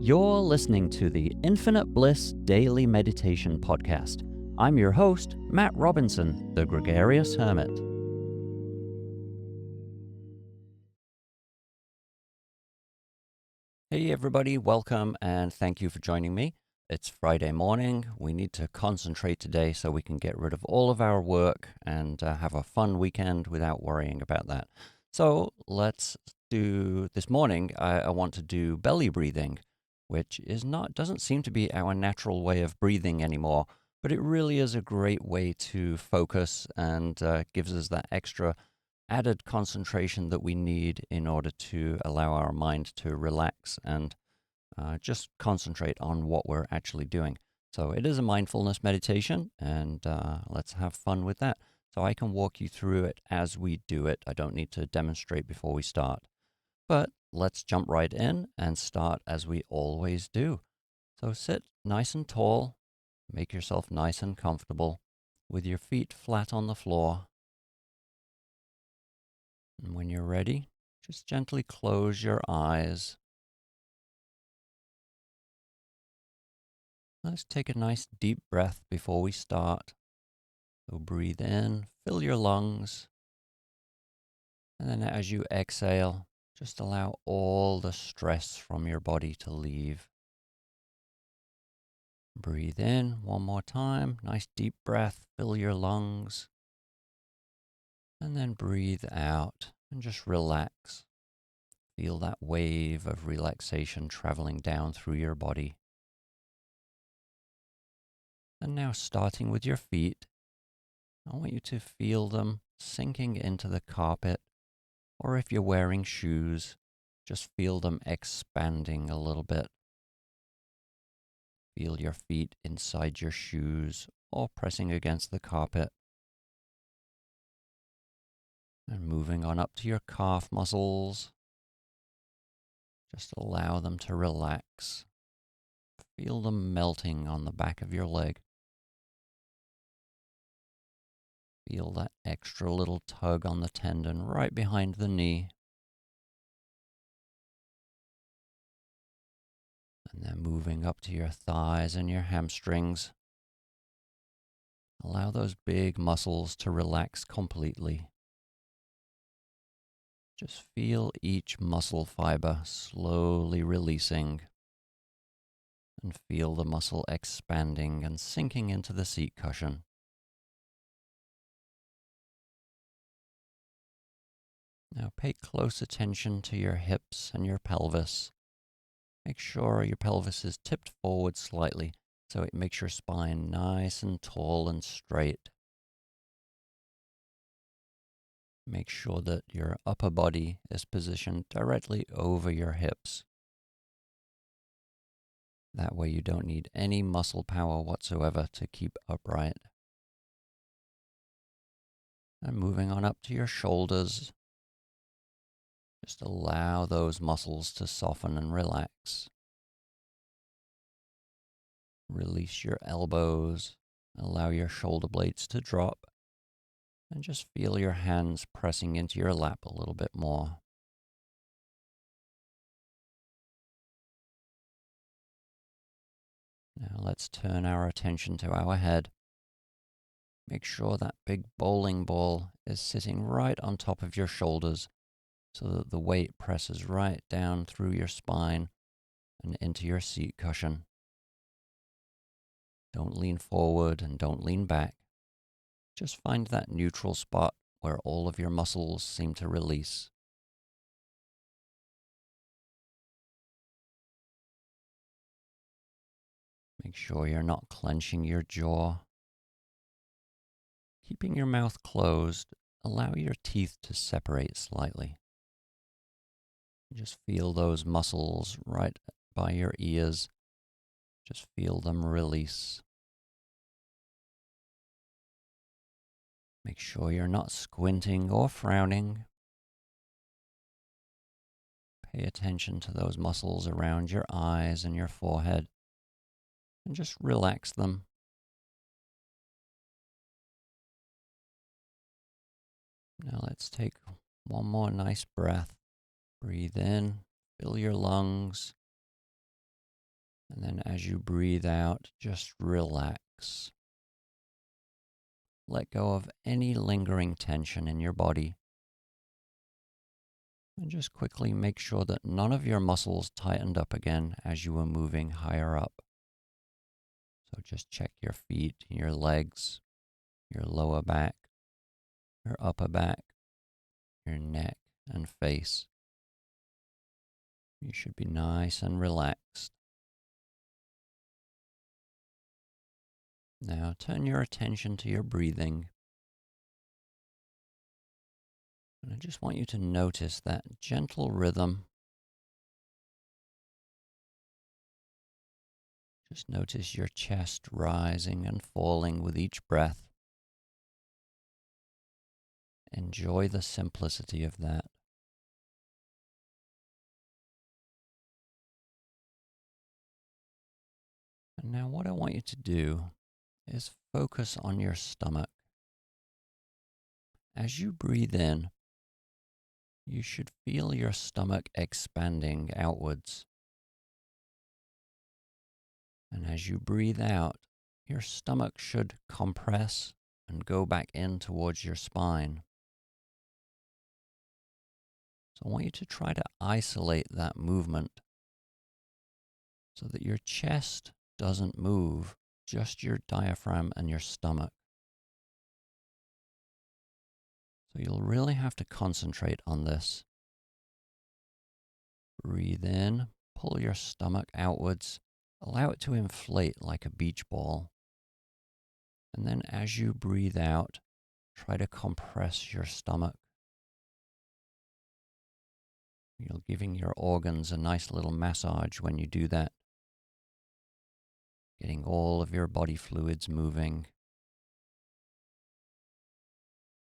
You're listening to the Infinite Bliss Daily Meditation Podcast. I'm your host, Matt Robinson, the Gregarious Hermit. Hey everybody, welcome and thank you for joining me. It's Friday morning. We need to concentrate today so we can get rid of all of our work and have a fun weekend without worrying about that. So let's do this morning. I want to do belly breathing, which doesn't seem to be our natural way of breathing anymore, but it really is a great way to focus and gives us that extra added concentration that we need in order to allow our mind to relax and just concentrate on what we're actually doing. So it is a mindfulness meditation, and let's have fun with that. So I can walk you through it as we do it. I don't need to demonstrate before we start. But let's jump right in and start as we always do. So sit nice and tall, make yourself nice and comfortable with your feet flat on the floor. And when you're ready, just gently close your eyes. Let's take a nice deep breath before we start. So breathe in, fill your lungs, and then as you exhale, just allow all the stress from your body to leave. Breathe in one more time, nice deep breath, fill your lungs, and then breathe out and just relax. Feel that wave of relaxation traveling down through your body. And now starting with your feet, I want you to feel them sinking into the carpet, or if you're wearing shoes, just feel them expanding a little bit. Feel your feet inside your shoes or pressing against the carpet. And moving on up to your calf muscles, just allow them to relax. Feel them melting on the back of your leg. Feel that extra little tug on the tendon right behind the knee. And then moving up to your thighs and your hamstrings. Allow those big muscles to relax completely. Just feel each muscle fiber slowly releasing. And feel the muscle expanding and sinking into the seat cushion. Now pay close attention to your hips and your pelvis. Make sure your pelvis is tipped forward slightly so it makes your spine nice and tall and straight. Make sure that your upper body is positioned directly over your hips. That way you don't need any muscle power whatsoever to keep upright. And moving on up to your shoulders, just allow those muscles to soften and relax. Release your elbows, allow your shoulder blades to drop, and just feel your hands pressing into your lap a little bit more. Now let's turn our attention to our head. Make sure that big bowling ball is sitting right on top of your shoulders so that the weight presses right down through your spine and into your seat cushion. Don't lean forward and don't lean back. Just find that neutral spot where all of your muscles seem to release. Make sure you're not clenching your jaw. Keeping your mouth closed, allow your teeth to separate slightly. Just feel those muscles right by your ears. Just feel them release. Make sure you're not squinting or frowning. Pay attention to those muscles around your eyes and your forehead, and just relax them. Now let's take one more nice breath. Breathe in, fill your lungs, And then as you breathe out, just relax. Let go of any lingering tension in your body. And just quickly make sure that none of your muscles tightened up again as you were moving higher up. So just check your feet, your legs, your lower back, your upper back, your neck and face. You should be nice and relaxed. Now turn your attention to your breathing. And I just want you to notice that gentle rhythm. Just notice your chest rising and falling with each breath. Enjoy the simplicity of that. And now what I want you to do is focus on your stomach. As you breathe in, you should feel your stomach expanding outwards. And as you breathe out, your stomach should compress and go back in towards your spine. So I want you to try to isolate that movement so that your chest doesn't move, just your diaphragm and your stomach. So you'll really have to concentrate on this. Breathe in, pull your stomach outwards, allow it to inflate like a beach ball. And then as you breathe out, try to compress your stomach. You're giving your organs a nice little massage when you do that. Getting all of your body fluids moving.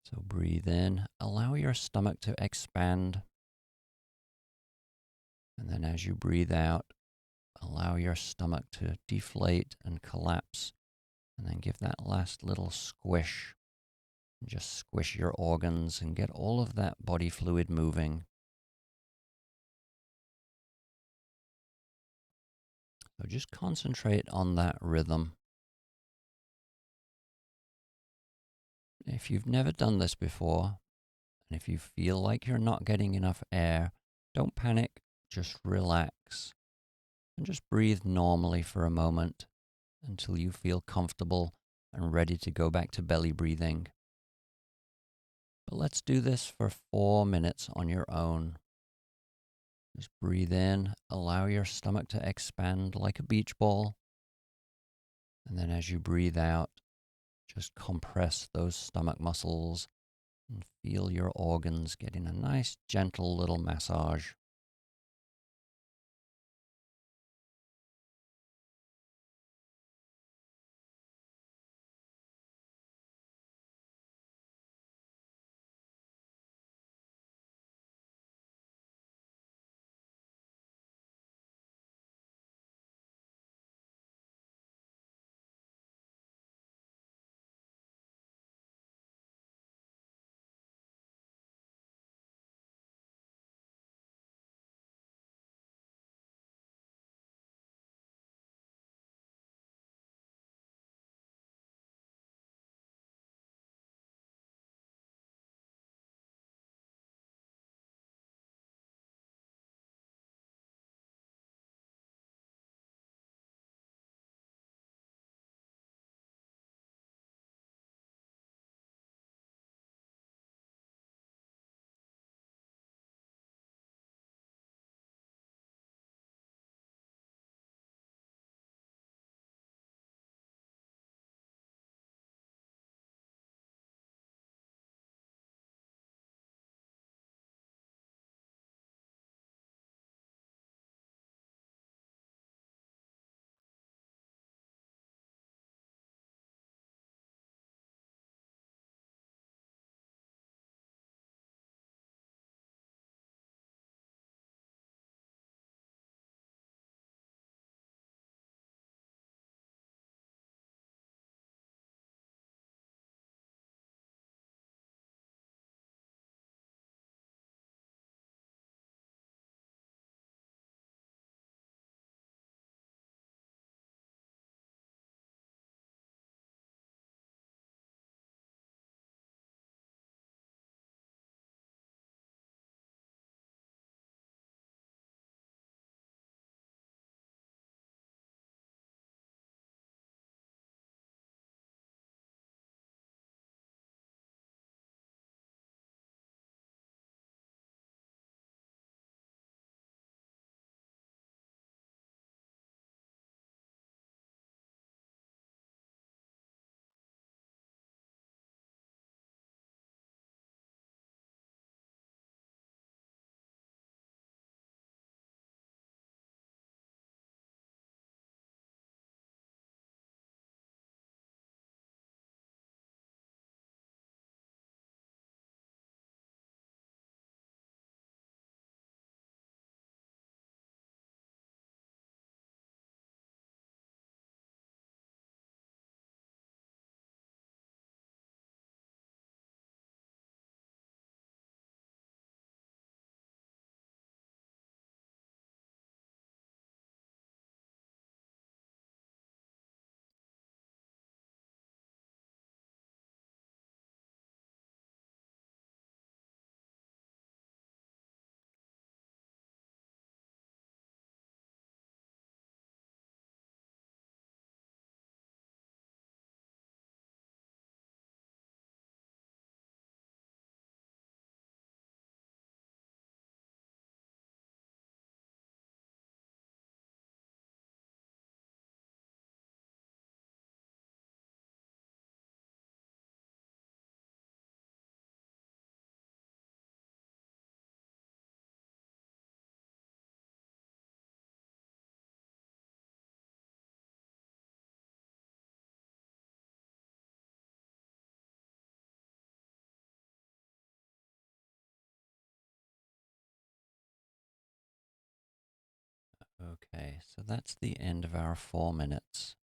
So breathe in, allow your stomach to expand. And then as you breathe out, allow your stomach to deflate and collapse. And then give that last little squish. Just squish your organs and get all of that body fluid moving. So just concentrate on that rhythm. If you've never done this before, and if you feel like you're not getting enough air, don't panic, just relax. And just breathe normally for a moment until you feel comfortable and ready to go back to belly breathing. But let's do this for 4 minutes on your own. Just breathe in, allow your stomach to expand like a beach ball. And then as you breathe out, just compress those stomach muscles and feel your organs getting a nice, gentle little massage. Okay, so that's the end of our 4 minutes.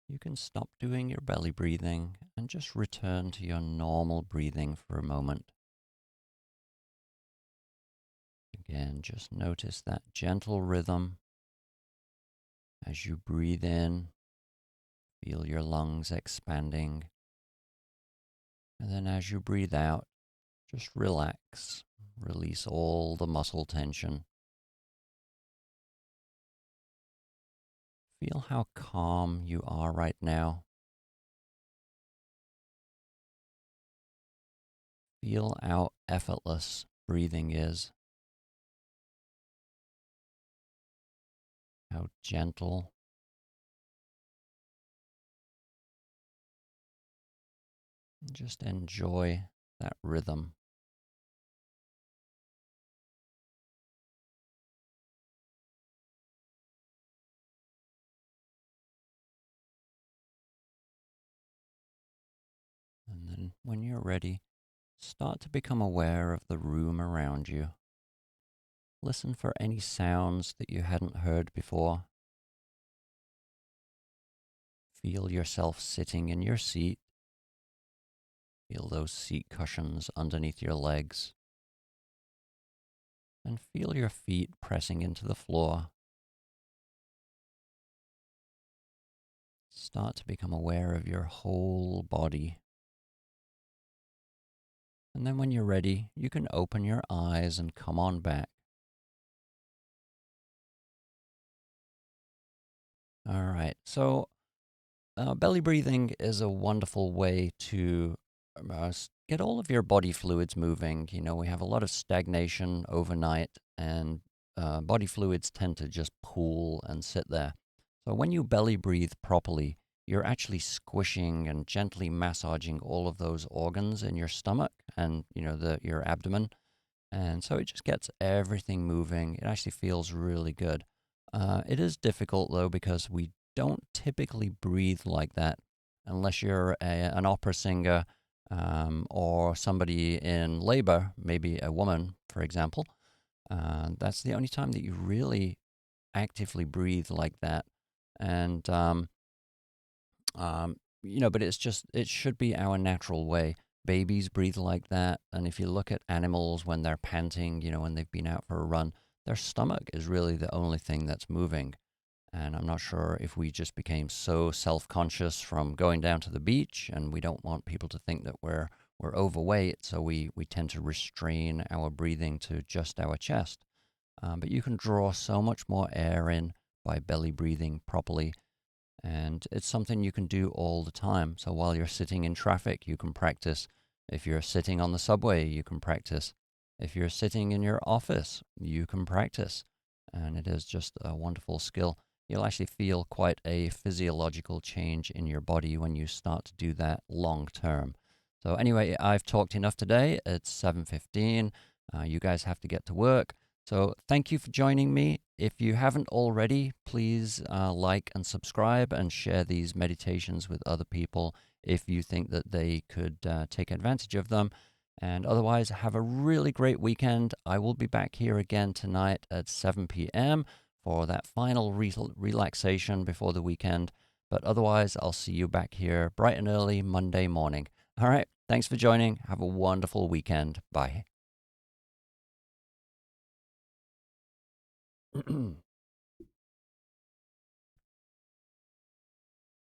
You can stop doing your belly breathing and just return to your normal breathing for a moment. Again, just notice that gentle rhythm as you breathe in. Feel your lungs expanding. And then as you breathe out, just relax. Release all the muscle tension. Feel how calm you are right now. Feel how effortless breathing is. How gentle. Just enjoy that rhythm. And then when you're ready, start to become aware of the room around you. Listen for any sounds that you hadn't heard before. Feel yourself sitting in your seat. Feel those seat cushions underneath your legs. And feel your feet pressing into the floor. Start to become aware of your whole body. And then when you're ready, you can open your eyes and come on back. All right. So belly breathing is a wonderful way to get all of your body fluids moving. You know, we have a lot of stagnation overnight, and body fluids tend to just pool and sit there. So when you belly breathe properly, you're actually squishing and gently massaging all of those organs in your stomach and your abdomen, and so it just gets everything moving. It actually feels really good. It is difficult though because we don't typically breathe like that unless you're an opera singer or somebody in labor, maybe a woman, for example. That's the only time that you really actively breathe like that. And but it should be our natural way. Babies breathe like that. And if you look at animals when they're panting, when they've been out for a run, their stomach is really the only thing that's moving. And I'm not sure if we just became so self-conscious from going down to the beach, and we don't want people to think that we're overweight, so we tend to restrain our breathing to just our chest. But you can draw so much more air in by belly breathing properly, and it's something you can do all the time. So while you're sitting in traffic, you can practice. If you're sitting on the subway, you can practice. If you're sitting in your office, you can practice. And it is just a wonderful skill. You'll actually feel quite a physiological change in your body when you start to do that long term. So anyway, I've talked enough today. It's 7:15. You guys have to get to work. So thank you for joining me. If you haven't already, please like and subscribe and share these meditations with other people if you think that they could take advantage of them. And otherwise, have a really great weekend. I will be back here again tonight at 7 p.m. for that final relaxation before the weekend. But otherwise, I'll see you back here bright and early Monday morning. All right. Thanks for joining. Have a wonderful weekend. Bye.